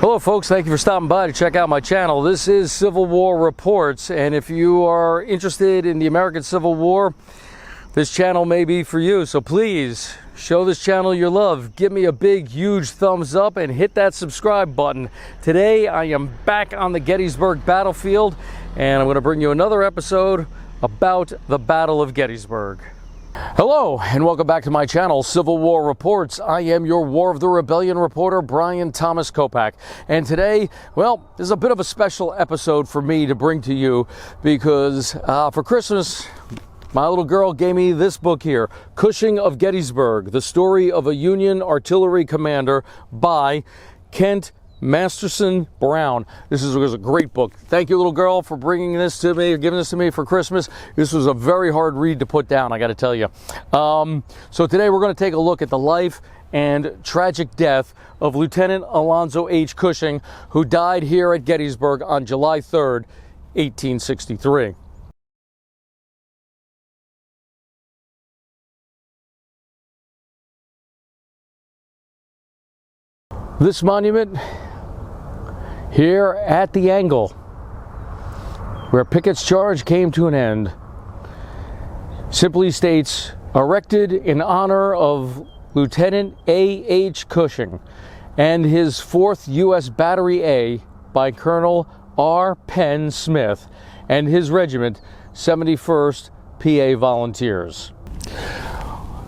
Hello folks, thank you for stopping by to check out my channel. This is Civil War Reports, and if you are interested in the American Civil War, this channel may be for you. So please show this channel your love. Give me a big, huge thumbs up and hit that subscribe button. Today I am back on the Gettysburg battlefield, and I'm going to bring you another episode about the Battle of Gettysburg. Hello and welcome back to my channel, Civil War Reports. I am your War of the Rebellion reporter, Brian Thomas Kopak. And today, well, this is a bit of a special episode for me to bring to you because for Christmas, my little girl gave me this book here, Cushing of Gettysburg, the story of a Union artillery commander by Kent Masterson Brown. This was a great book. Thank you, little girl, for bringing this to me, or giving this to me for Christmas. This was a very hard read to put down, I got to tell you. So today we're going to take a look at the life and tragic death of Lieutenant Alonzo H. Cushing, who died here at Gettysburg on July 3rd, 1863. This monument here at the angle where Pickett's charge came to an end simply states, erected in honor of Lieutenant A.H. Cushing and his 4th U.S. Battery A by Colonel R. Penn Smith and his regiment, 71st PA Volunteers.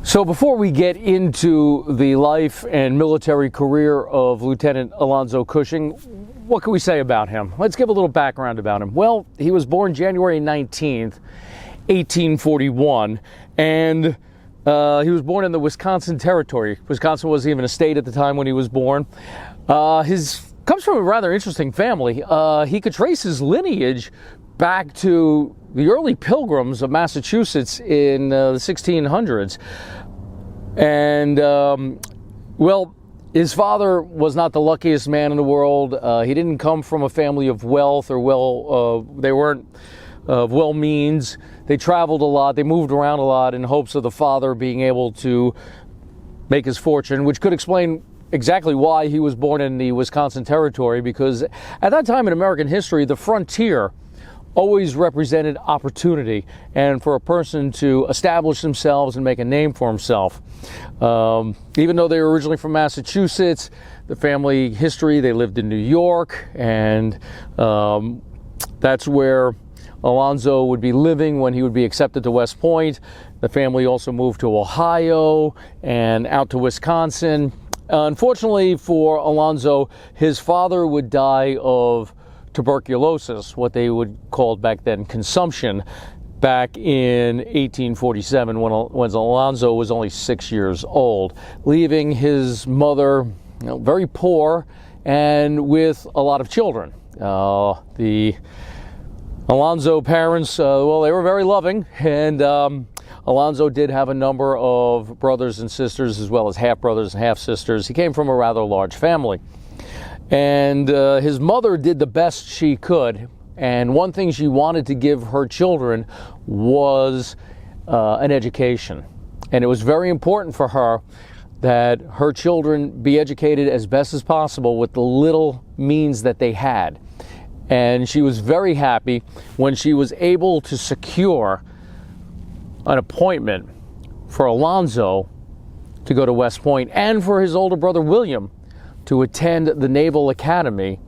So before we get into the life and military career of Lieutenant Alonzo Cushing, what can we say about him? Let's give a little background about him. Well, he was born January 19th, 1841, and he was born in the Wisconsin Territory. Wisconsin wasn't even a state at the time when he was born. Comes from a rather interesting family. He could trace his lineage back to the early Pilgrims of Massachusetts in the 1600s. And, well, his father was not the luckiest man in the world. He didn't come from a family of wealth or they weren't of well means. They traveled a lot. They moved around a lot in hopes of the father being able to make his fortune, which could explain exactly why he was born in the Wisconsin Territory, because at that time in American history, the frontier always represented opportunity and for a person to establish themselves and make a name for himself. Even though they were originally from Massachusetts, the family history, they lived in New York, and that's where Alonzo would be living when he would be accepted to West Point. The family also moved to Ohio and out to Wisconsin. Unfortunately for Alonzo, his father would die of tuberculosis, what they would call back then consumption, back in 1847 when Alonzo was only 6 years old, leaving his mother very poor and with a lot of children. The Alonzo parents, well, they were very loving, and Alonzo did have a number of brothers and sisters, as well as half-brothers and half-sisters. He came from a rather large family. And his mother did the best she could, and one thing she wanted to give her children was an education. And it was very important for her that her children be educated as best as possible with the little means that they had. And she was very happy when she was able to secure an appointment for Alonzo to go to West Point and for his older brother William to attend the Naval Academy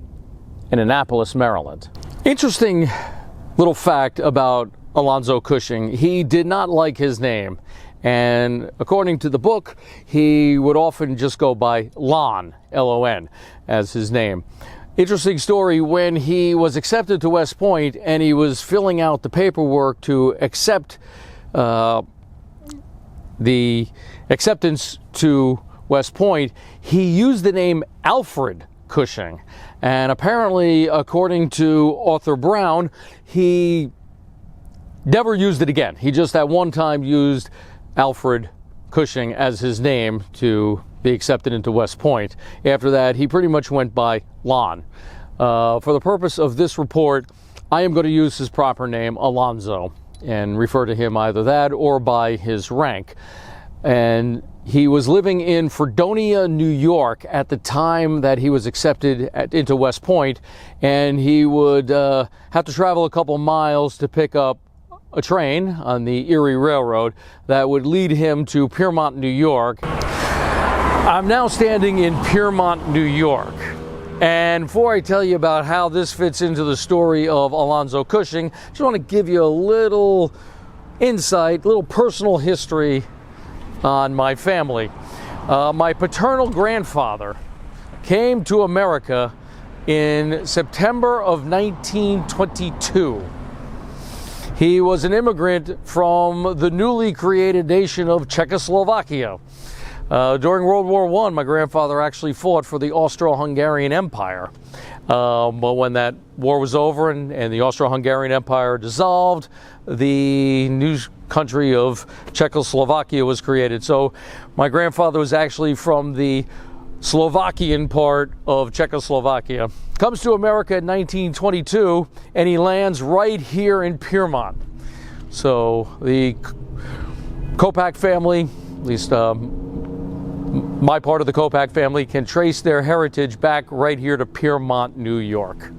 in Annapolis, Maryland. Interesting little fact about Alonzo Cushing, he did not like his name. And according to the book, he would often just go by Lon, L-O-N, as his name. Interesting story, when he was accepted to West Point and he was filling out the paperwork to accept the acceptance to West Point, he used the name Alfred Cushing. And apparently, according to author Brown, he never used it again. He just at one time used Alfred Cushing as his name to be accepted into West Point. After that, he pretty much went by Lon. For the purpose of this report, I am going to use his proper name, Alonzo, and refer to him either that or by his rank. And He was living in Fredonia, New York at the time that he was accepted into West Point, and he would have to travel a couple miles to pick up a train on the Erie Railroad that would lead him to Piermont, New York. I'm now standing in Piermont, New York. And before I tell you about how this fits into the story of Alonzo Cushing, I just want to give you a little insight, a little personal history on my family. My paternal grandfather came to America in September of 1922. He was an immigrant from the newly created nation of Czechoslovakia. During World War I, my grandfather actually fought for the Austro-Hungarian Empire. But when that war was over and the Austro-Hungarian Empire dissolved, the new country of Czechoslovakia was created. So my grandfather was actually from the Slovakian part of Czechoslovakia. Comes to America in 1922, and he lands right here in Piermont. So the Kopak family, at least my part of the Kopak family, can trace their heritage back right here to Piermont, New York.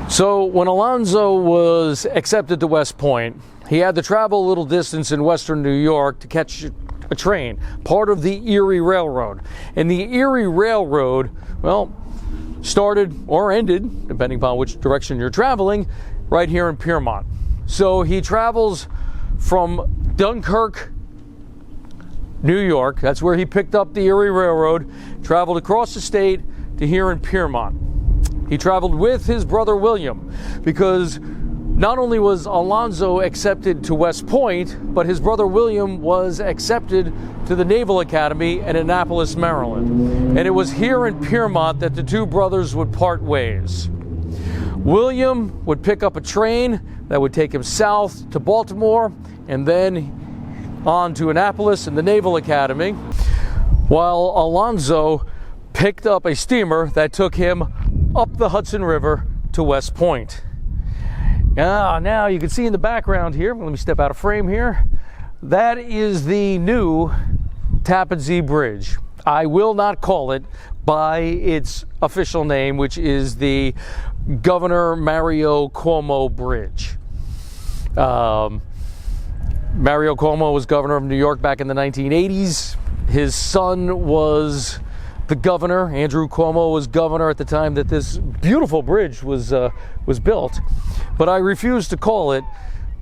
So when Alonzo was accepted to West Point, he had to travel a little distance in western New York to catch a train, part of the Erie Railroad. And the Erie Railroad, well, started or ended, depending upon which direction you're traveling, right here in Piermont. So he travels from Dunkirk, New York, that's where he picked up the Erie Railroad, traveled across the state to here in Piermont. He traveled with his brother William, because not only was Alonzo accepted to West Point, but his brother William was accepted to the Naval Academy in Annapolis, Maryland. And it was here in Piermont that the two brothers would part ways. William would pick up a train that would take him south to Baltimore and then on to Annapolis and the Naval Academy, while Alonzo picked up a steamer that took him up the Hudson River to West Point. Now you can see in the background here, let me step out of frame here, that is the new Tappan Zee Bridge. I will not call it by its official name, which is the Governor Mario Cuomo Bridge. Mario Cuomo was governor of New York back in the 1980s. His son was the governor. Andrew Cuomo was governor at the time that this beautiful bridge was built. But I refuse to call it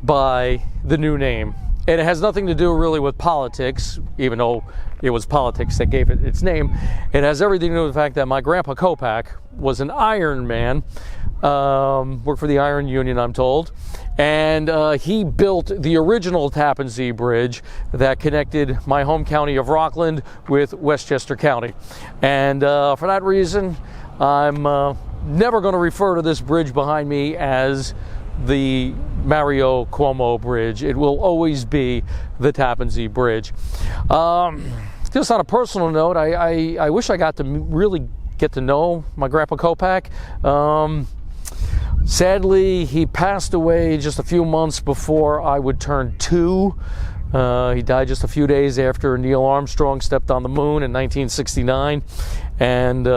by the new name. And it has nothing to do really with politics, even though it was politics that gave it its name. It has everything to do with the fact that my grandpa Kopak was an iron man, worked for the Iron Union, I'm told. And he built the original Tappan Zee Bridge that connected my home county of Rockland with Westchester County. And for that reason, I'm never going to refer to this bridge behind me as the Mario Cuomo Bridge. It will always be the Tappan Zee Bridge. Just on a personal note, I wish I got to really get to know my grandpa Kopak. Sadly, he passed away just a few months before I would turn 2. He died just a few days after Neil Armstrong stepped on the moon in 1969. And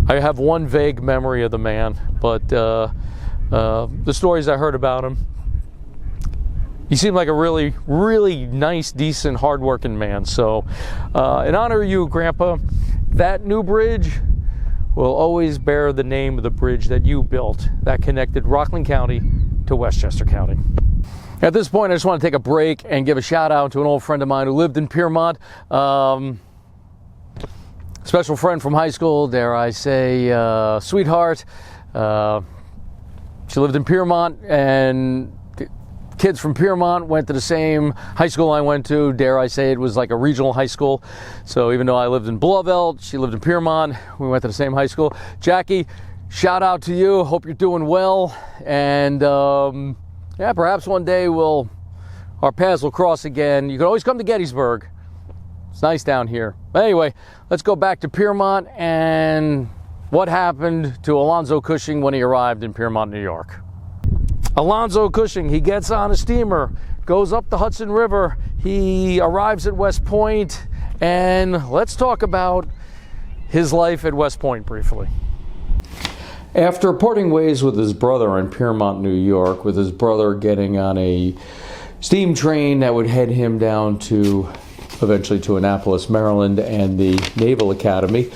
I have one vague memory of the man, but the stories I heard about him, he seemed like a really, really nice, decent, hardworking man. So in honor of you, Grandpa, that new bridge will always bear the name of the bridge that you built that connected Rockland County to Westchester County. At this point, I just want to take a break and give a shout out to an old friend of mine who lived in Piermont. Special friend from high school, dare I say, sweetheart. She lived in Piermont, and kids from Piermont went to the same high school I went to. Dare I say it was like a regional high school. So even though I lived in Blauvelt, she lived in Piermont. We went to the same high school. Jackie, shout out to you. Hope you're doing well. And yeah, perhaps one day our paths will cross again. You can always come to Gettysburg. It's nice down here. But anyway, let's go back to Piermont and what happened to Alonzo Cushing when he arrived in Piermont, New York. Alonzo Cushing, he gets on a steamer goes up the Hudson River. He arrives at West Point, and let's talk about his life at West Point briefly. After parting ways with his brother in Piermont, New York, with his brother getting on a steam train that would head him down to, eventually to Annapolis, Maryland, and the Naval Academy,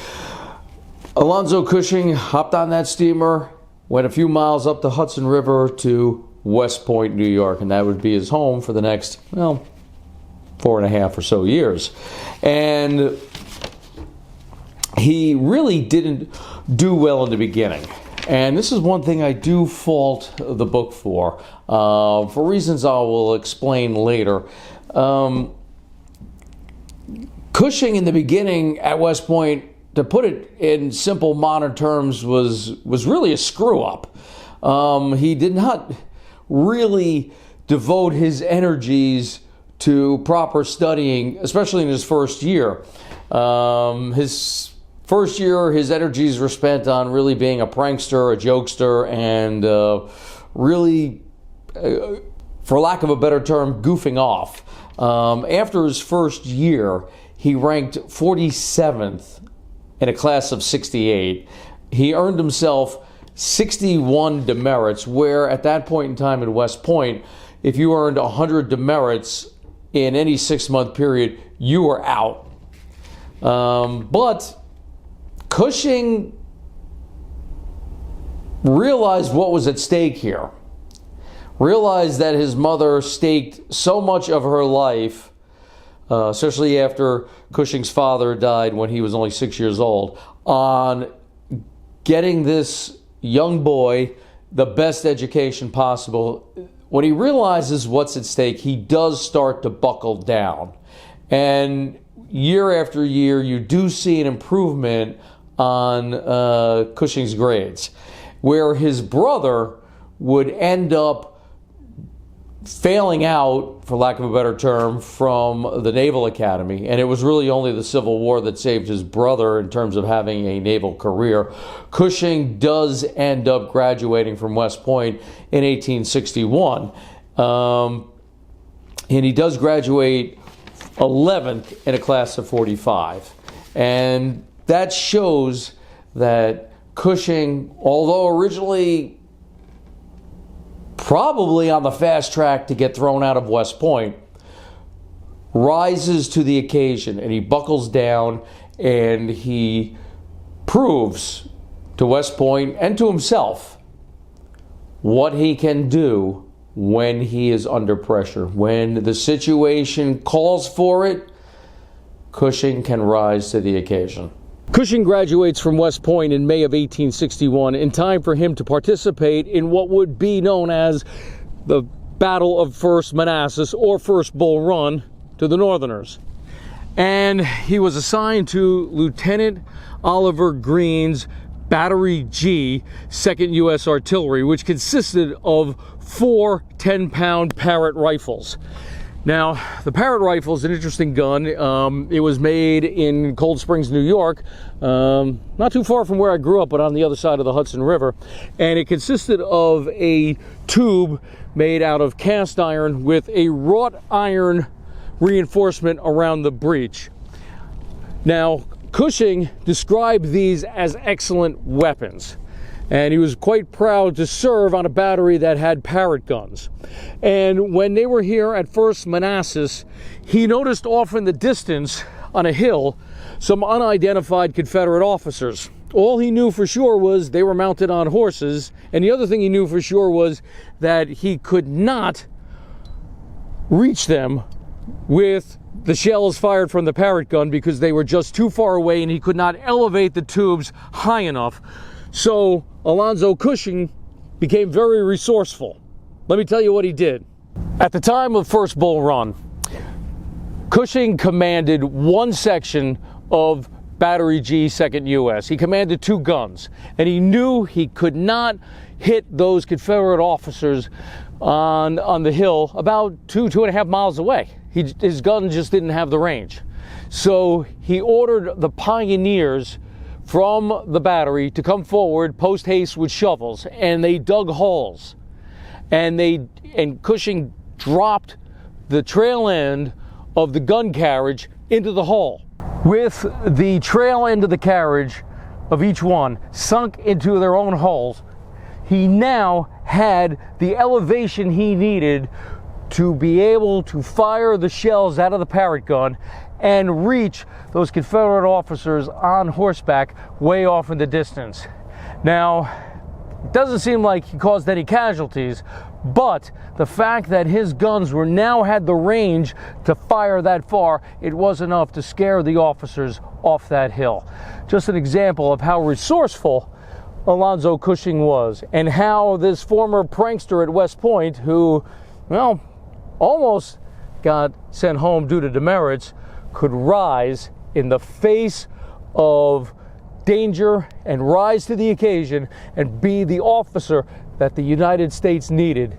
Alonzo Cushing hopped on that steamer, went a few miles up the Hudson River to West Point, New York, and that would be his home for the next, well, 4.5 or so years. And he really didn't do well in the beginning. And this is one thing I do fault the book for reasons I will explain later. Cushing in the beginning at West Point, to put it in simple modern terms, was really a screw up. He did not really devote his energies to proper studying, especially in his first year. His first year, his energies were spent on really being a prankster, a jokester, and really, for lack of a better term, goofing off. After his first year, he ranked 47th in a class of 68. He earned himself 61 demerits, where at that point in time at West Point, if you earned 100 demerits in any 6-month period, you were out. But Cushing realized what was at stake here. Realized that his mother staked so much of her life, especially after Cushing's father died when he was only 6 years old, on getting this young boy the best education possible. When he realizes what's at stake, he does start to buckle down. And year after year, you do see an improvement on Cushing's grades, where his brother would end up failing out, for lack of a better term, from the Naval Academy. And it was really only the Civil War that saved his brother in terms of having a naval career. Cushing does end up graduating from West Point in 1861. And he does graduate 11th in a class of 45. And that shows that Cushing, although originally probably on the fast track to get thrown out of West Point, rises to the occasion, and he buckles down, and he proves to West Point and to himself what he can do when he is under pressure. When the situation calls for it, Cushing can rise to the occasion. Cushing graduates from West Point in May of 1861 in time for him to participate in what would be known as the Battle of First Manassas, or First Bull Run, to the Northerners. And he was assigned to Lieutenant Oliver Greene's Battery G, 2nd U.S. Artillery, which consisted of 4 10-pound Parrott rifles. Now, the Parrott rifle is an interesting gun. It was made in Cold Springs, New York, not too far from where I grew up, but on the other side of the Hudson River. And it consisted of a tube made out of cast iron with a wrought iron reinforcement around the breech. Now, Cushing described these as excellent weapons, and he was quite proud to serve on a battery that had Parrott guns. And when they were here at First Manassas, he noticed off in the distance on a hill some unidentified Confederate officers. All he knew for sure was they were mounted on horses, and the other thing he knew for sure was that he could not reach them with the shells fired from the Parrott gun because they were just too far away, and he could not elevate the tubes high enough. So Alonzo Cushing became very resourceful. Let me tell you what he did. At the time of First Bull Run, Cushing commanded one section of Battery G, 2nd U.S. He commanded 2 guns, and he knew he could not hit those Confederate officers on the hill about 2.5 miles away. His gun just didn't have the range. So he ordered the pioneers from the battery to come forward post haste with shovels, and they dug holes, and Cushing dropped the trail end of the gun carriage into the hull. With the trail end of the carriage of each one sunk into their own hulls, he now had the elevation he needed to be able to fire the shells out of the Parrott gun and reach those Confederate officers on horseback way off in the distance. Now, it doesn't seem like he caused any casualties, but the fact that his guns now had the range to fire that far, it was enough to scare the officers off that hill. Just an example of how resourceful Alonzo Cushing was, and how this former prankster at West Point, who, well, almost got sent home due to demerits, could rise in the face of danger and rise to the occasion and be the officer that the United States needed.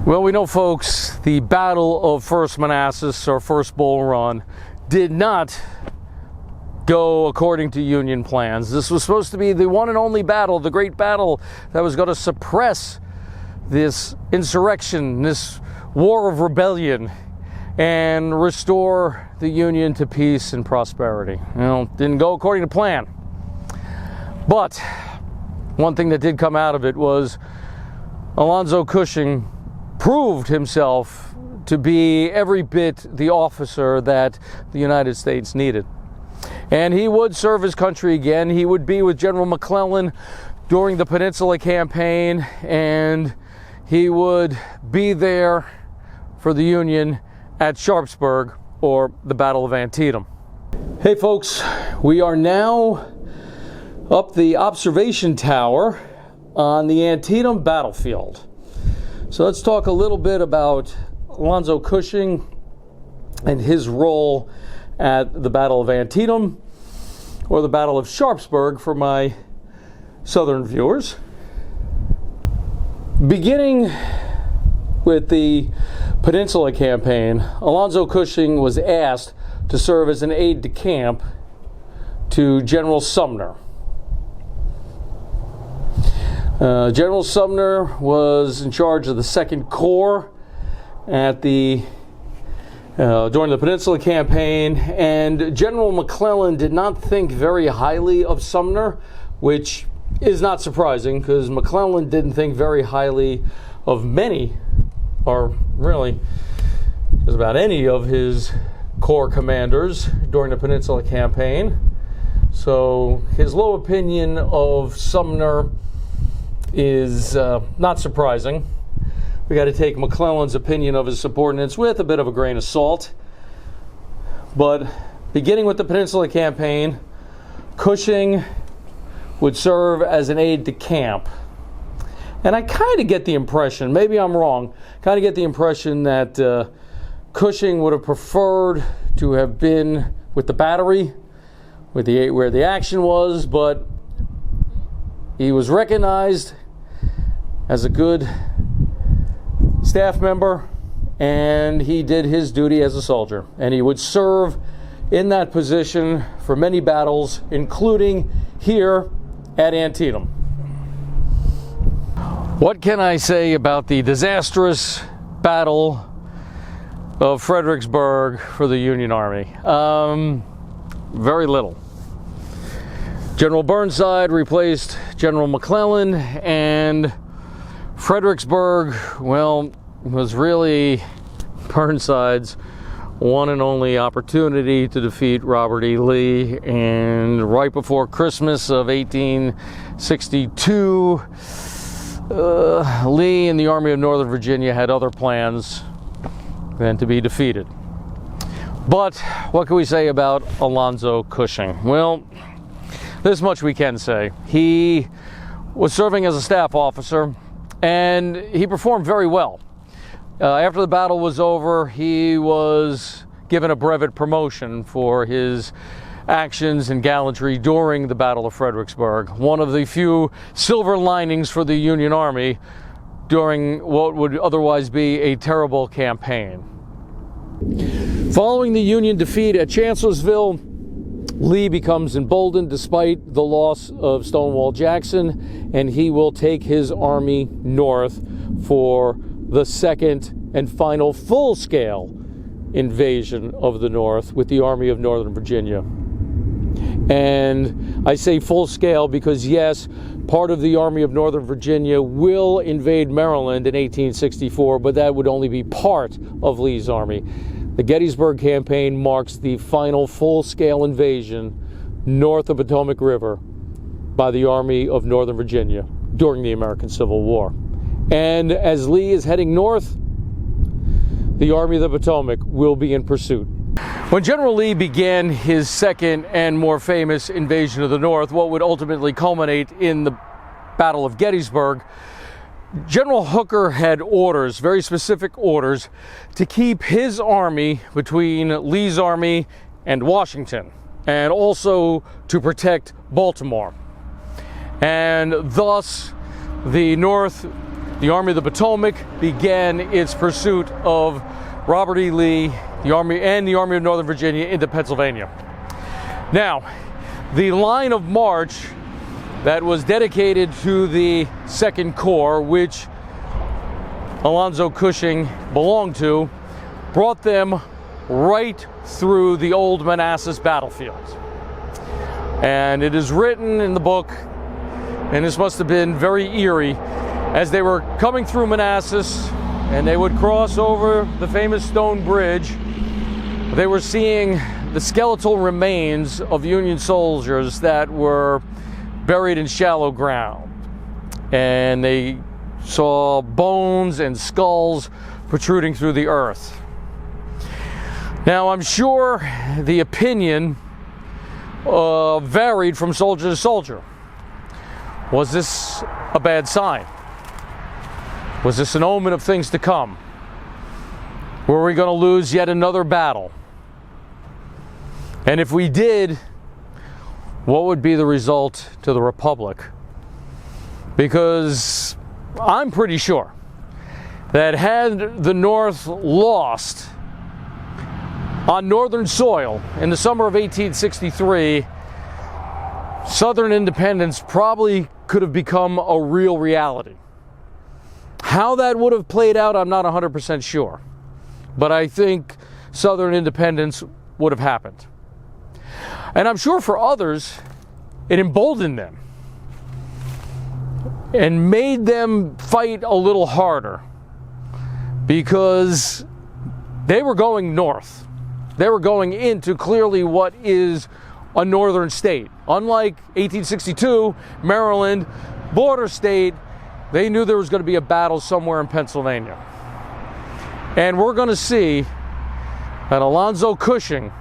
Well, we know, folks, the Battle of First Manassas, or First Bull Run, did not go according to Union plans. This was supposed to be the one and only battle, the great battle that was going to suppress this insurrection, this war of rebellion, and restore the Union to peace and prosperity. Didn't go according to plan. But one thing that did come out of it was Alonzo Cushing proved himself to be every bit the officer that the United States needed. And he would serve his country again. He would be with General McClellan during the Peninsula Campaign, and he would be there for the Union at Sharpsburg, or the Battle of Antietam. Hey folks, we are now up the observation tower on the Antietam battlefield. So let's talk a little bit about Alonzo Cushing and his role at the Battle of Antietam, or the Battle of Sharpsburg for my southern viewers. Beginning with the Peninsula Campaign, Alonzo Cushing was asked to serve as an aide-de-camp to General Sumner. General Sumner was in charge of the 2nd Corps at during the Peninsula Campaign, and General McClellan did not think very highly of Sumner, which is not surprising, because McClellan didn't think very highly of many, or really just about any of his Corps commanders during the Peninsula Campaign. So his low opinion of Sumner is not surprising. We got to take McClellan's opinion of his subordinates with a bit of a grain of salt. But beginning with the Peninsula Campaign, Cushing would serve as an aide-de-camp. And I kind of get the impression, maybe I'm wrong, kind of get the impression that Cushing would have preferred to have been with the battery, where the action was, but he was recognized as a good staff member, and he did his duty as a soldier. And he would serve in that position for many battles, including here at Antietam. What can I say about the disastrous Battle of Fredericksburg for the Union Army? Very little. General Burnside replaced General McClellan, and Fredericksburg, well, was really Burnside's one and only opportunity to defeat Robert E. Lee. And right before Christmas of 1862, Lee and the Army of Northern Virginia had other plans than to be defeated. But what can we say about Alonzo Cushing? Well, this much we can say. He was serving as a staff officer, and he performed very well. After the battle was over, he was given a brevet promotion for his actions and gallantry during the Battle of Fredericksburg, one of the few silver linings for the Union Army during what would otherwise be a terrible campaign. Following the Union defeat at Chancellorsville, Lee becomes emboldened despite the loss of Stonewall Jackson, and he will take his army north for the 2nd and final full-scale invasion of the North with the Army of Northern Virginia. And I say full-scale because, yes, part of the Army of Northern Virginia will invade Maryland in 1864, but that would only be part of Lee's army. The Gettysburg campaign marks the final full-scale invasion north of Potomac River by the Army of Northern Virginia during the American Civil War. And as Lee is heading north, the Army of the Potomac will be in pursuit. When General Lee began his second and more famous invasion of the North, what would ultimately culminate in the Battle of Gettysburg, General Hooker had orders, very specific orders, to keep his army between Lee's army and Washington, and also to protect Baltimore. And thus, the Army of the Potomac began its pursuit of Robert E. Lee, the Army of Northern Virginia into Pennsylvania. Now, the line of march that was dedicated to the Second Corps, which Alonzo Cushing belonged to, brought them right through the old Manassas battlefield. And it is written in the book, and this must have been very eerie, as they were coming through Manassas and they would cross over the famous stone bridge, they were seeing the skeletal remains of Union soldiers that were buried in shallow ground. And they saw bones and skulls protruding through the earth. Now, I'm sure the opinion varied from soldier to soldier. Was this a bad sign? Was this an omen of things to come? Were we going to lose yet another battle? And if we did, what would be the result to the Republic? Because I'm pretty sure that had the North lost on Northern soil in the summer of 1863, Southern independence probably could have become a real reality. How that would have played out, I'm not 100% sure. But I think Southern independence would have happened. And I'm sure for others, it emboldened them and made them fight a little harder because they were going north. They were going into clearly what is a northern state. Unlike 1862, Maryland, border state, they knew there was going to be a battle somewhere in Pennsylvania. And we're going to see that Alonzo Cushing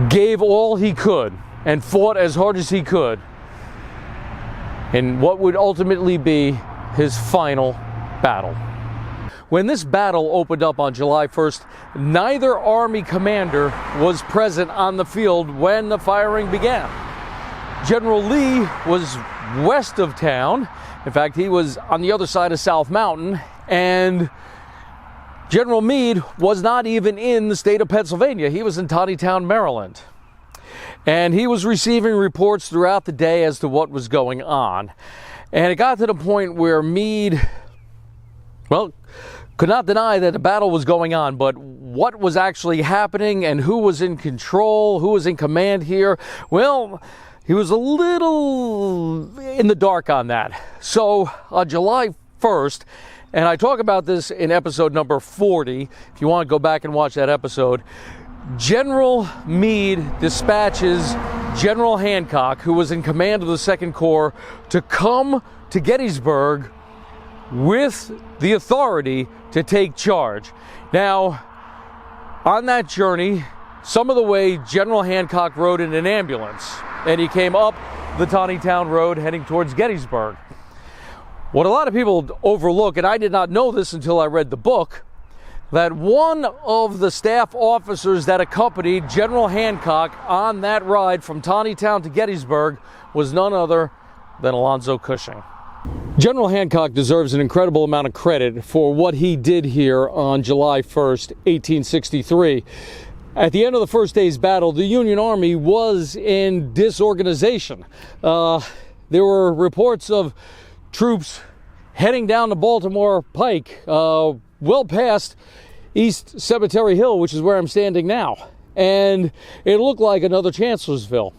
gave all he could and fought as hard as he could in what would ultimately be his final battle. When this battle opened up on July 1st, neither army commander was present on the field when the firing began. General Lee was west of town. In fact, he was on the other side of South Mountain, and General Meade was not even in the state of Pennsylvania. He was in Tawnytown, Maryland. And he was receiving reports throughout the day as to what was going on. And it got to the point where Meade, well, could not deny that the battle was going on, but what was actually happening and who was in control, who was in command here, well, he was a little in the dark on that. So on July 1st, and I talk about this in episode number 40, if you want to go back and watch that episode, General Meade dispatches General Hancock, who was in command of the Second Corps, to come to Gettysburg with the authority to take charge. Now, on that journey, some of the way General Hancock rode in an ambulance, and he came up the Tawnytown Road heading towards Gettysburg. What a lot of people overlook, and I did not know this until I read the book, that one of the staff officers that accompanied General Hancock on that ride from Tawnytown to Gettysburg was none other than Alonzo Cushing. General Hancock deserves an incredible amount of credit for what he did here on July 1st, 1863. At the end of the first day's battle, the Union Army was in disorganization. There were reports of troops heading down the Baltimore Pike, well past East Cemetery Hill, which is where I'm standing now. And it looked like another Chancellorsville.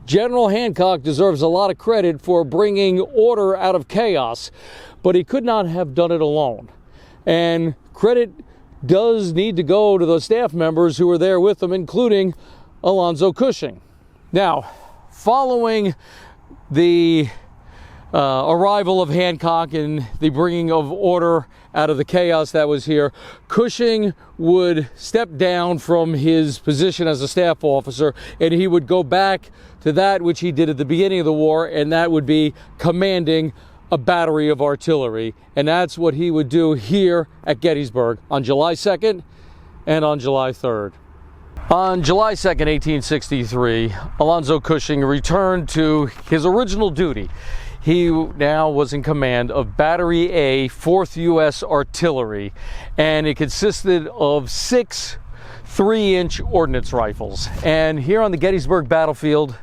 General Hancock deserves a lot of credit for bringing order out of chaos, but he could not have done it alone. And credit does need to go to the staff members who were there with him, including Alonzo Cushing. Now, following the arrival of Hancock and the bringing of order out of the chaos that was here, Cushing would step down from his position as a staff officer, and he would go back to that which he did at the beginning of the war, and that would be commanding a battery of artillery. And that's what he would do here at Gettysburg on July 2nd and on July 3rd. On July 2nd, 1863, Alonzo Cushing returned to his original duty. He now was in command of Battery A, 4th U.S. Artillery, and it consisted of 6 3-inch ordnance rifles. And here on the Gettysburg battlefield,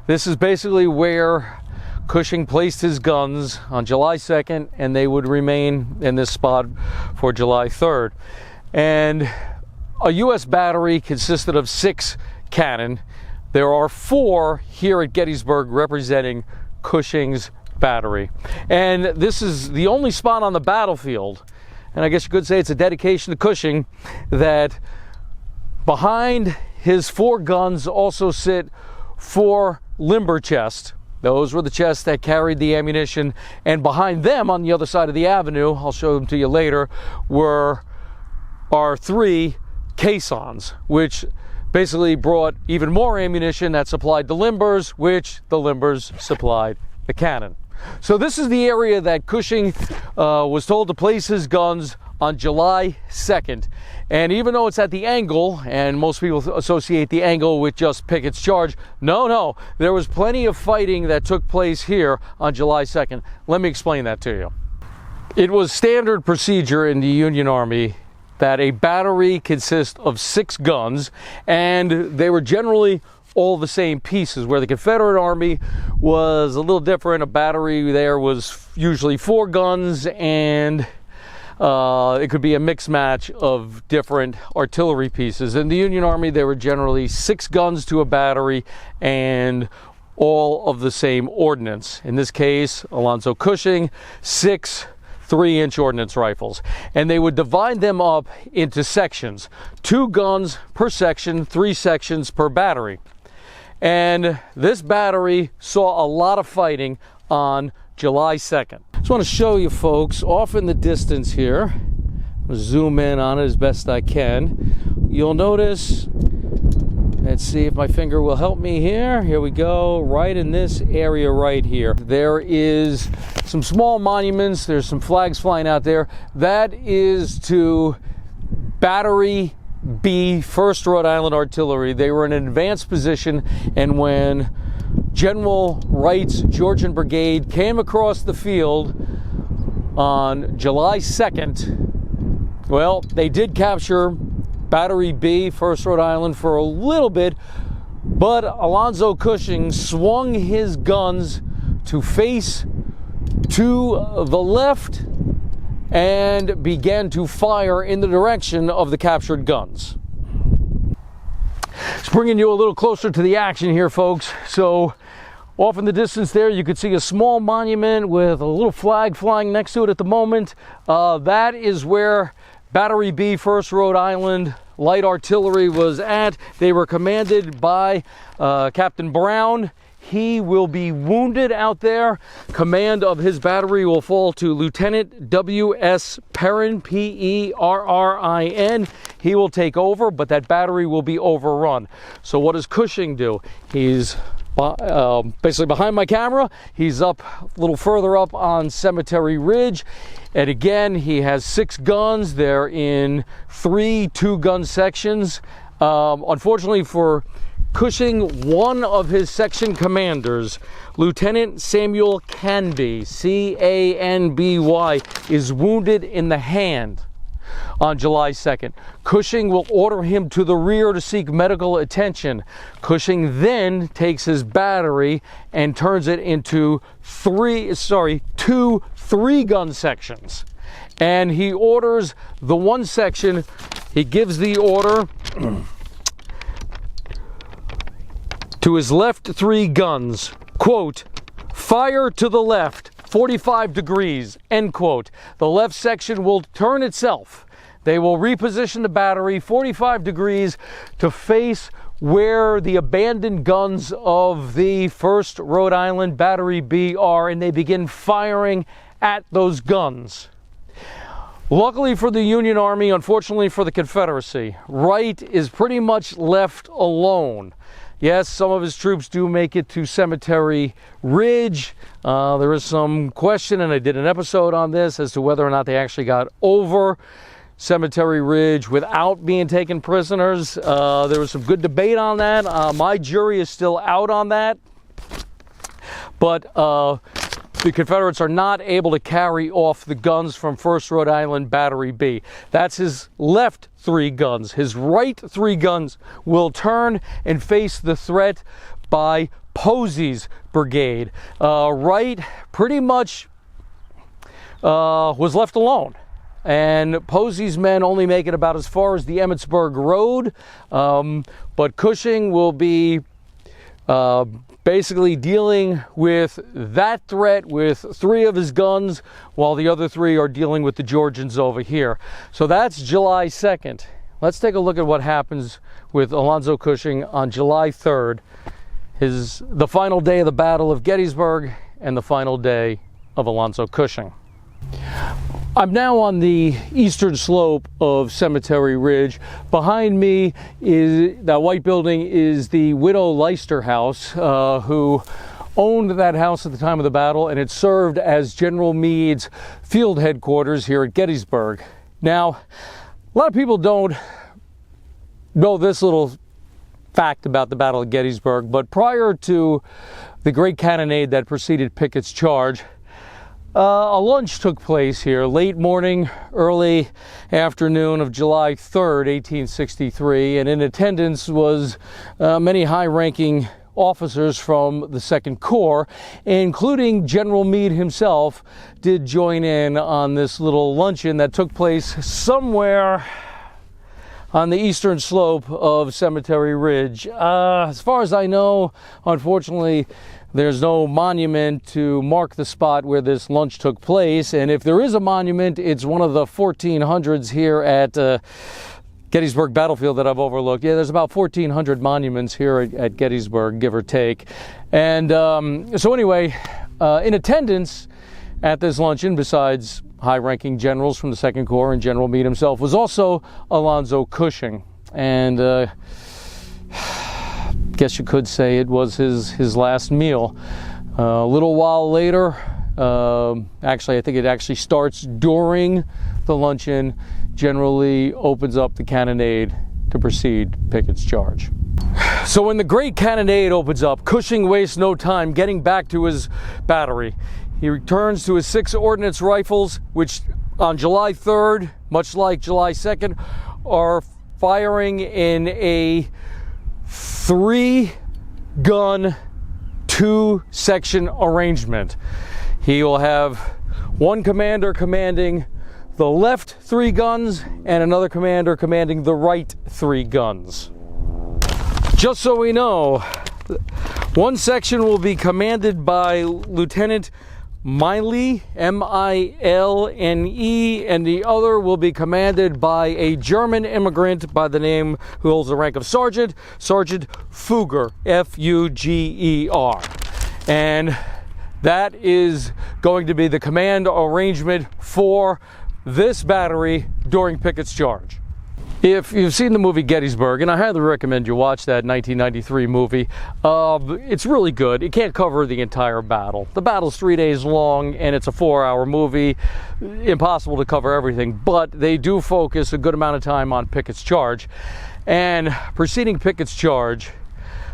this is basically where Cushing placed his guns on July 2nd, and they would remain in this spot for July 3rd. And a U.S. battery consisted of 6 cannon. There are 4 here at Gettysburg representing Cushing's battery. And this is the only spot on the battlefield, and I guess you could say it's a dedication to Cushing, that behind his 4 guns also sit 4 limber chests. Those were the chests that carried the ammunition, and behind them on the other side of the avenue, I'll show them to you later, were our 3 caissons, which basically brought even more ammunition that supplied the limbers, which the limbers supplied the cannon. So this is the area that Cushing was told to place his guns on July 2nd. And even though it's at the angle, and most people associate the angle with just Pickett's charge, no, there was plenty of fighting that took place here on July 2nd. Let me explain that to you. It was standard procedure in the Union Army that a battery consists of 6 guns, and they were generally all the same pieces. Where the Confederate Army was a little different, a battery there was usually 4 guns, and it could be a mixed match of different artillery pieces. In the Union Army, there were generally 6 guns to a battery and all of the same ordnance. In this case, Alonzo Cushing, 6 3-inch ordnance rifles, and they would divide them up into sections, 2 guns per section, 3 sections per battery. And this battery saw a lot of fighting on July 2nd. Just want to show you folks off in the distance here. I'll zoom in on it as best I can. You'll notice, let's see if my finger will help me here. Here we go, right in this area right here. There is some small monuments, there's some flags flying out there. That is to Battery B, 1st Rhode Island Artillery. They were in an advanced position, and when General Wright's Georgian Brigade came across the field on July 2nd, well, they did capture Battery B, 1st Rhode Island, for a little bit, but Alonzo Cushing swung his guns to face to the left and began to fire in the direction of the captured guns. Just bringing you a little closer to the action here, folks. So off in the distance there, you could see a small monument with a little flag flying next to it at the moment. That is where Battery B, 1st Rhode Island Light Artillery was at. They were commanded by Captain Brown. He will be wounded out there. Command of his battery will fall to Lieutenant W.S. Perrin, P-E-R-R-I-N. He will take over, but that battery will be overrun. So what does Cushing do? He's basically behind my camera. He's up a little further up on Cemetery Ridge. And again, he has 6 guns. They're in 3 2-gun sections. Unfortunately for Cushing, one of his section commanders, Lieutenant Samuel Canby, C-A-N-B-Y, is wounded in the hand on July 2nd. Cushing will order him to the rear to seek medical attention. Cushing then takes his battery and turns it into 2 3 gun sections. And he orders the one section, he gives the order to his left 3 guns, quote, fire to the left, 45 degrees, end quote. The left section will turn itself. They will reposition the battery 45 degrees to face where the abandoned guns of the 1st Rhode Island Battery B are, and they begin firing at those guns. Luckily for the Union Army, unfortunately for the Confederacy, Wright is pretty much left alone. Yes, some of his troops do make it to Cemetery Ridge. There is some question, and I did an episode on this, as to whether or not they actually got over Cemetery Ridge without being taken prisoners. There was some good debate on that. My jury is still out on that. But the Confederates are not able to carry off the guns from 1st Rhode Island Battery B. That's his left 3 guns. His right 3 guns will turn and face the threat by Posey's brigade. Wright pretty much was left alone. And Posey's men only make it about as far as the Emmitsburg Road. But Cushing will be basically dealing with that threat with 3 of his guns, while the other 3 are dealing with the Georgians over here. So that's July 2nd. Let's take a look at what happens with Alonzo Cushing on July 3rd, the final day of the Battle of Gettysburg and the final day of Alonzo Cushing. I'm now on the eastern slope of Cemetery Ridge. Behind me is that white building is the widow Leicester house, who owned that house at the time of the battle, and it served as General Meade's field headquarters here at Gettysburg. Now, a lot of people don't know this little fact about the Battle of Gettysburg, but prior to the great cannonade that preceded Pickett's charge, a lunch took place here late morning, early afternoon of July 3rd, 1863, and in attendance was many high-ranking officers from the 2nd Corps, including General Meade himself, did join in on this little luncheon that took place somewhere on the eastern slope of Cemetery Ridge. As far as I know, unfortunately, there's no monument to mark the spot where this lunch took place, and if there is a monument, it's one of the 1400s here at Gettysburg Battlefield that I've overlooked. Yeah, there's about 1,400 monuments here at Gettysburg, give or take. And so anyway, in attendance at this luncheon, besides high-ranking generals from the 2nd Corps and General Meade himself, was also Alonzo Cushing. And guess you could say it was his last meal. A little while later, actually I think it actually starts during the luncheon, generally opens up the cannonade to precede Pickett's charge. So when the great cannonade opens up, Cushing wastes no time getting back to his battery. He returns to his 6 ordnance rifles, which on July 3rd, much like July 2nd, are firing in a 3-gun, 2-section arrangement. He will have one commander commanding the left 3 guns and another commander commanding the right 3 guns. Just so we know, one section will be commanded by Lieutenant Milne, M-I-L-N-E, and the other will be commanded by a German immigrant by the name, who holds the rank of Sergeant, Sergeant Fugger, F-U-G-E-R. And that is going to be the command arrangement for this battery during Pickett's charge. If you've seen the movie Gettysburg, and I highly recommend you watch that 1993 movie, it's really good. It can't cover the entire battle. The battle's 3 days long, and it's a 4-hour movie. Impossible to cover everything, but they do focus a good amount of time on Pickett's charge. And preceding Pickett's charge,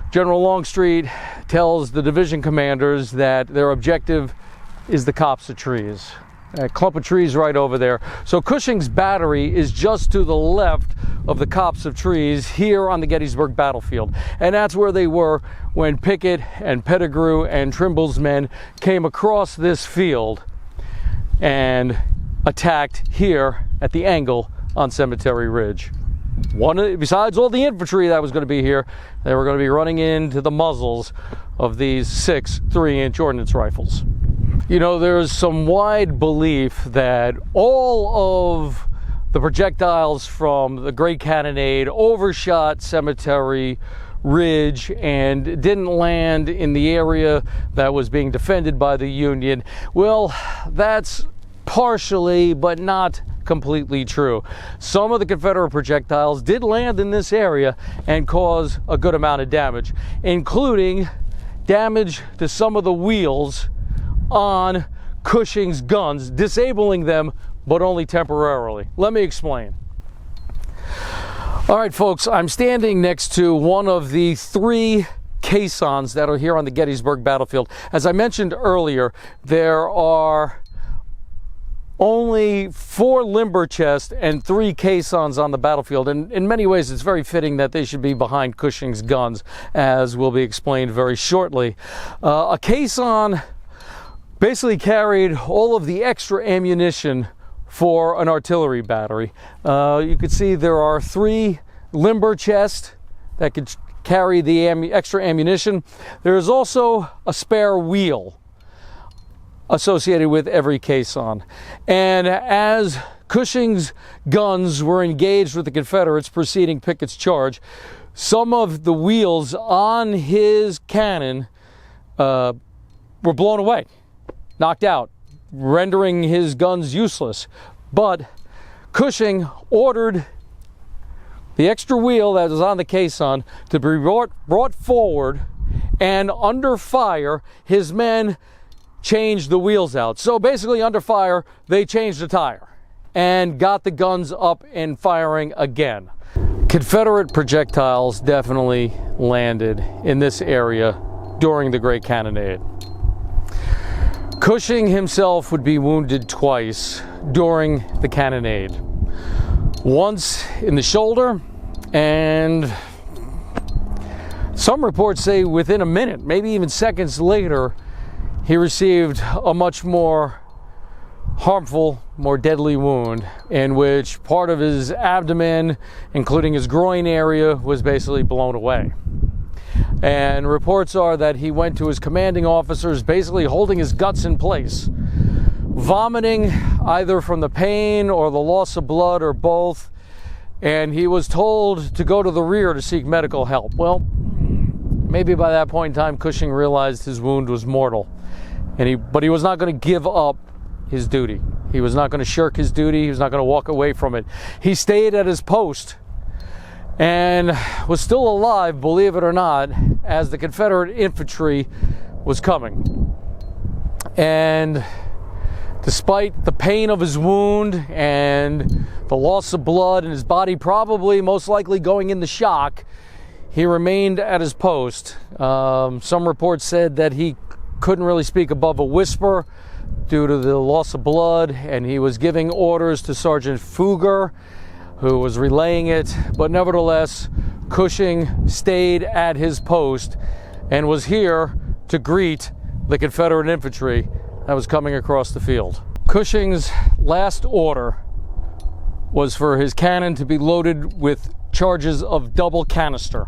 General Longstreet tells the division commanders that their objective is the copse of trees. A clump of trees right over there. So Cushing's battery is just to the left of the copse of trees here on the Gettysburg battlefield. And that's where they were when Pickett and Pettigrew and Trimble's men came across this field. and attacked here at the angle on Cemetery Ridge. Besides all the infantry that was going to be here, they were going to be running into the muzzles of these 6 3-inch ordnance rifles. You know, there's some wide belief that all of the projectiles from the Great Cannonade overshot Cemetery Ridge and didn't land in the area that was being defended by the Union. Well, that's partially, but not completely true. Some of the Confederate projectiles did land in this area and cause a good amount of damage, including damage to some of the wheels on Cushing's guns, disabling them, but only temporarily. Let me explain. All right, folks, I'm standing next to one of the 3 caissons that are here on the Gettysburg battlefield. As I mentioned earlier, there are only 4 limber chests and 3 caissons on the battlefield, and in many ways it's very fitting that they should be behind Cushing's guns, as will be explained very shortly. A caisson basically carried all of the extra ammunition for an artillery battery. You can see there are 3 limber chests that could carry the extra ammunition. There is also a spare wheel associated with every caisson. And as Cushing's guns were engaged with the Confederates preceding Pickett's charge, some of the wheels on his cannon were blown away, knocked out, rendering his guns useless. But Cushing ordered the extra wheel that was on the caisson to be brought forward, and under fire, his men changed the wheels out. So basically, under fire, they changed the tire and got the guns up and firing again. Confederate projectiles definitely landed in this area during the Great Cannonade. Cushing himself would be wounded twice during the cannonade. Once in the shoulder, and some reports say within a minute, maybe even seconds later, he received a much more harmful, more deadly wound, in which part of his abdomen, including his groin area, was basically blown away. And reports are that he went to his commanding officers basically holding his guts in place, vomiting either from the pain or the loss of blood or both, and he was told to go to the rear to seek medical help. Well, maybe by that point in time, Cushing realized his wound was mortal, but he was not going to give up his duty. He was not going to shirk his duty. He was not going to walk away from it. He stayed at his post and was still alive, believe it or not, as the Confederate infantry was coming. And despite the pain of his wound and the loss of blood and his body probably most likely going into shock, he remained at his post. Some reports said that he couldn't really speak above a whisper due to the loss of blood, and he was giving orders to Sergeant Fugger, who was relaying it. But nevertheless, Cushing stayed at his post and was here to greet the Confederate infantry that was coming across the field. Cushing's last order was for his cannon to be loaded with charges of double canister.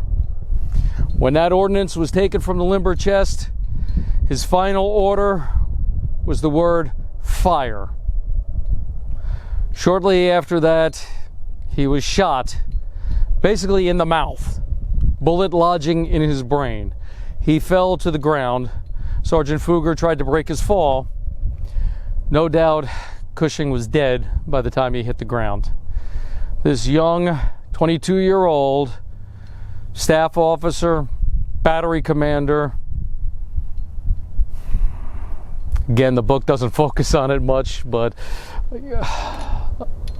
When that ordnance was taken from the limber chest, his final order was the word fire. Shortly after that, he was shot, basically in the mouth, bullet lodging in his brain. He fell to the ground. Sergeant Fugger tried to break his fall. No doubt Cushing was dead by the time he hit the ground. This young 22-year-old staff officer, battery commander. Again, the book doesn't focus on it much, but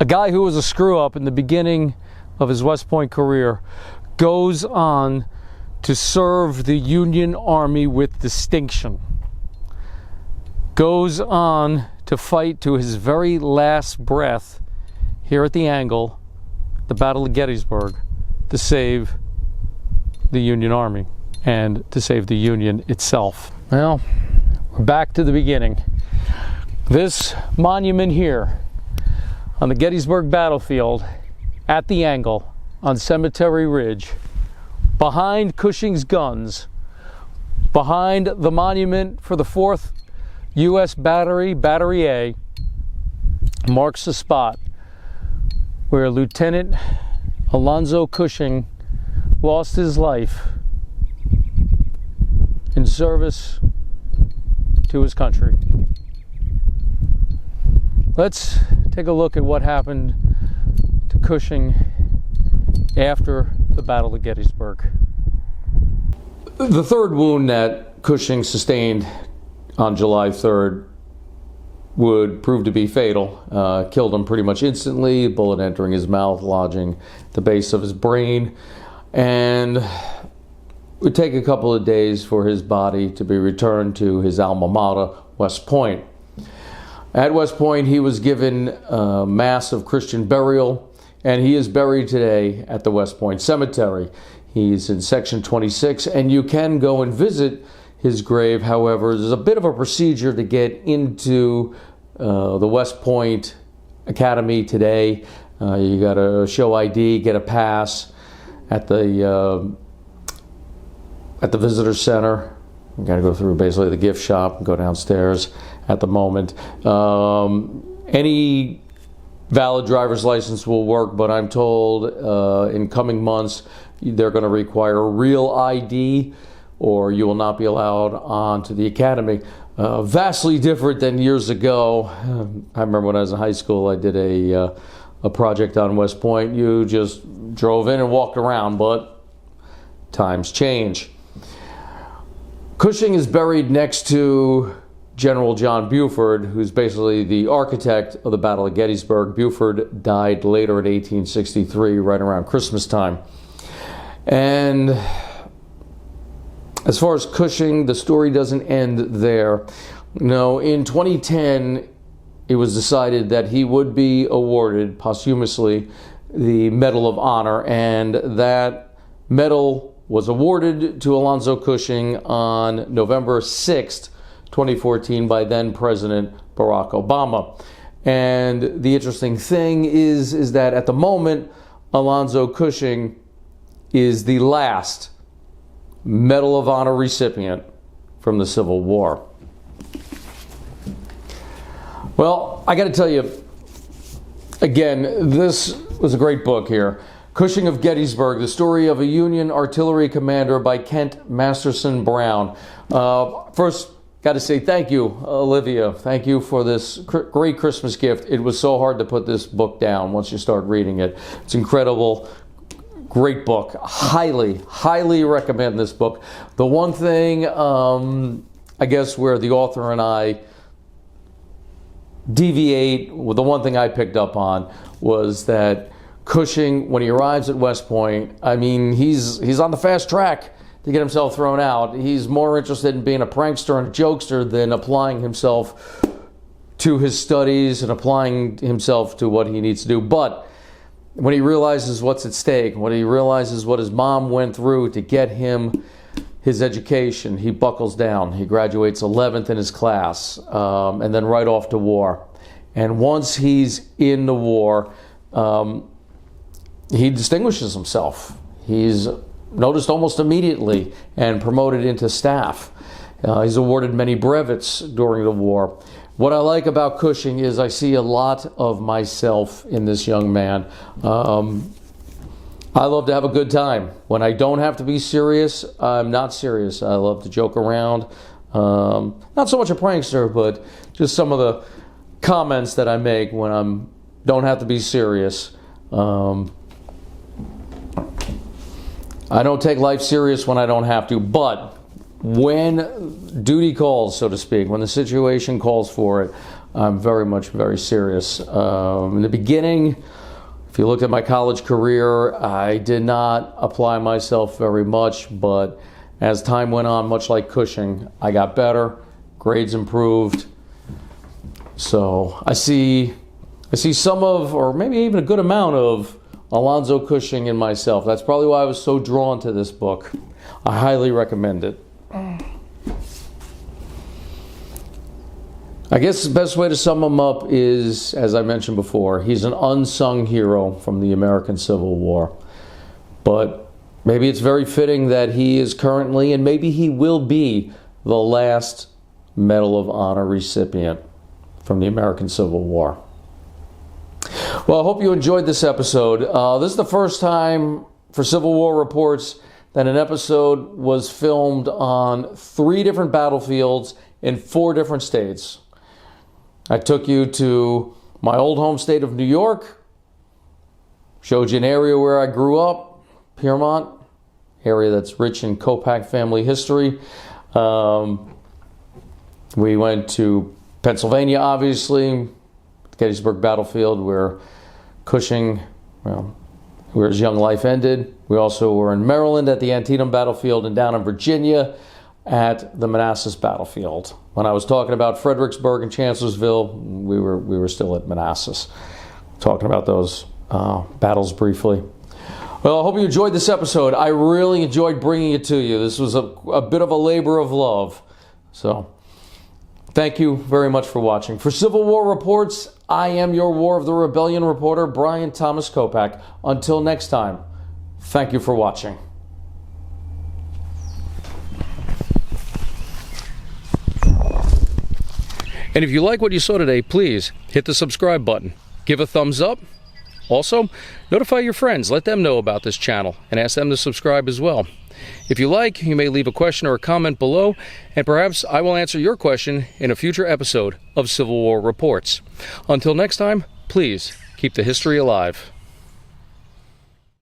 a guy who was a screw-up in the beginning of his West Point career goes on to serve the Union Army with distinction. Goes on to fight to his very last breath here at the Angle, the Battle of Gettysburg, to save the Union Army and to save the Union itself. Well, we're back to the beginning. This monument here on the Gettysburg battlefield at the angle on Cemetery Ridge, behind Cushing's guns, behind the monument for the 4th U.S. Battery, Battery A, marks the spot where Lieutenant Alonzo Cushing lost his life in service to his country. Let's take a look at what happened to Cushing after the Battle of Gettysburg. The third wound that Cushing sustained on July 3rd would prove to be fatal. Killed him pretty much instantly, bullet entering his mouth, lodging at the base of his brain, and it would take a couple of days for his body to be returned to his alma mater, West Point. At West Point, he was given a mass of Christian burial, and he is buried today at the West Point Cemetery. He's in Section 26, and you can go and visit his grave. However, there's a bit of a procedure to get into the West Point Academy today. You got to show ID, get a pass at the visitor center. You got to go through basically the gift shop and go downstairs at the moment. Any valid driver's license will work, but I'm told in coming months they're going to require real ID or you will not be allowed onto the academy. Vastly different than years ago. I remember when I was in high school, I did a project on West Point. You just drove in and walked around, but times change. Cushing is buried next to General John Buford, who's basically the architect of the Battle of Gettysburg. Buford died later in 1863, right around Christmas time. And as far as Cushing, the story doesn't end there. No, in 2010, it was decided that he would be awarded posthumously the Medal of Honor, and that medal was awarded to Alonzo Cushing on November 6th, 2014 by then President Barack Obama. And the interesting thing is that at the moment, Alonzo Cushing is the last Medal of Honor recipient from the Civil War. Well, I got to tell you, again, this was a great book here. Cushing of Gettysburg, the story of a Union artillery commander by Kent Masterson Brown. First, got to say thank you, Alivia. Thank you for this great Christmas gift. It was so hard to put this book down once you start reading it. It's incredible. Great book. Highly, highly recommend this book. The one thing, I guess, where the author and I deviate, the one thing I picked up on was that Cushing, when he arrives at West Point, I mean, he's on the fast track to get himself thrown out. He's more interested in being a prankster and a jokester than applying himself to his studies and applying himself to what he needs to do. But when he realizes what's at stake, when he realizes what his mom went through to get him his education, he buckles down. He graduates 11th in his class, and then right off to war. And once he's in the war, he distinguishes himself. He's noticed almost immediately and promoted into staff. He's awarded many brevets during the war. What I like about Cushing is I see a lot of myself in this young man. I love to have a good time. When I don't have to be serious, I'm not serious. I love to joke around. Not so much a prankster, but just some of the comments that I make when I don't have to be serious. I don't take life serious when I don't have to, but when duty calls, so to speak, when the situation calls for it, I'm very serious. In the beginning, if you look at my college career, I did not apply myself very much, but as time went on, much like Cushing, I got better, grades improved. So I see some of, or maybe even a good amount of, Alonzo Cushing in myself. That's probably why I was so drawn to this book. I highly recommend it. I guess the best way to sum him up is, as I mentioned before, he's an unsung hero from the American Civil War. But maybe it's very fitting that he is currently, and maybe he will be, the last Medal of Honor recipient from the American Civil War. Well, I hope you enjoyed this episode. This is the first time for Civil War Reports that an episode was filmed on 3 different battlefields in 4 different states. I took you to my old home state of New York, showed you an area where I grew up, Piermont, area that's rich in Copac family history. We went to Pennsylvania, obviously, Gettysburg battlefield where Cushing, where his young life ended. We also were in Maryland at the Antietam battlefield and down in Virginia at the Manassas battlefield. When I was talking about Fredericksburg and Chancellorsville, we were still at Manassas, talking about those battles briefly. Well, I hope you enjoyed this episode. I really enjoyed bringing it to you. This was a bit of a labor of love. So, thank you very much for watching. For Civil War Reports, I am your War of the Rebellion reporter, Brian Thomas Copac. Until next time, thank you for watching. And if you like what you saw today, please hit the subscribe button. Give a thumbs up. Also, notify your friends. Let them know about this channel and ask them to subscribe as well. If you like, you may leave a question or a comment below, and perhaps I will answer your question in a future episode of Civil War Reports. Until next time, please keep the history alive.